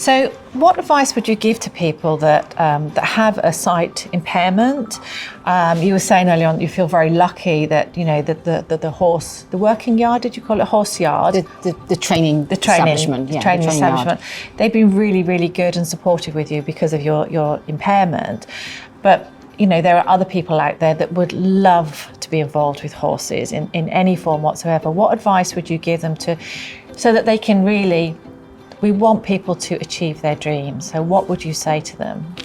So what advice would you give to people that have a sight impairment? You were saying earlier on you feel very lucky that, you know, the horse, the working yard, did you call it horse yard? The training establishment. Yeah, training establishment. They've been really, really good and supportive with you because of your impairment. But, you know, there are other people out there that would love to be involved with horses in any form whatsoever. What advice would you give them so that they can really, we want people to achieve their dreams. So what would you say to them?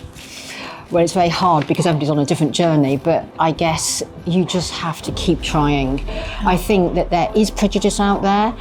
Well, it's very hard because everybody's on a different journey, but I guess you just have to keep trying. I think that there is prejudice out there.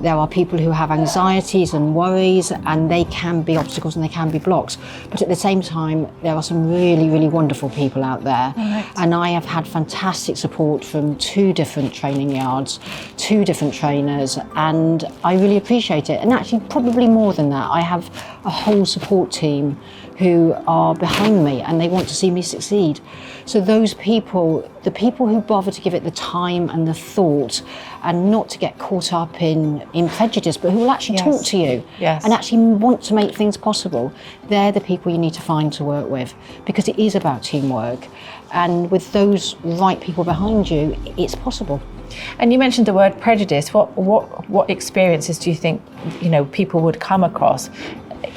There are people who have anxieties and worries, and they can be obstacles and they can be blocks. But at the same time, there are some really, really wonderful people out there. Right. And I have had fantastic support from 2 different training yards, 2 different trainers, and I really appreciate it. And actually, probably more than that, I have a whole support team who are behind me and they want to see me succeed. So those people, the people who bother to give it the time and the thought and not to get caught up in prejudice, but who will actually talk to you and actually want to make things possible, they're the people you need to find to work with, because it is about teamwork. And with those right people behind you, it's possible. And you mentioned the word prejudice. What experiences do you think, you know, people would come across?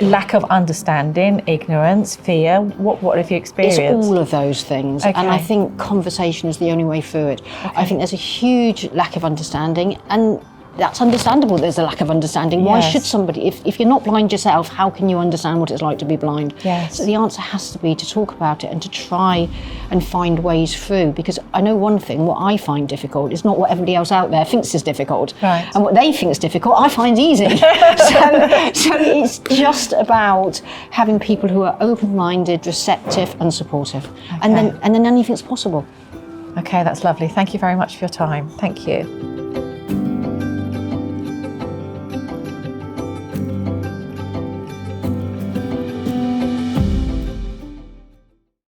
Lack of understanding, ignorance, fear. What have you experienced? It's all of those things. Okay. And I think conversation is the only way through it. Okay. I think there's a huge lack of understanding, and that's understandable. There's a lack of understanding. Why should somebody, if you're not blind yourself, how can you understand what it's like to be blind? Yes. So the answer has to be to talk about it and to try and find ways through, because I know one thing, what I find difficult is not what everybody else out there thinks is difficult. Right. And what they think is difficult, I find easy. so it's just about having people who are open-minded, receptive and supportive. Okay. And then anything's possible. Okay, that's lovely. Thank you very much for your time. Thank you.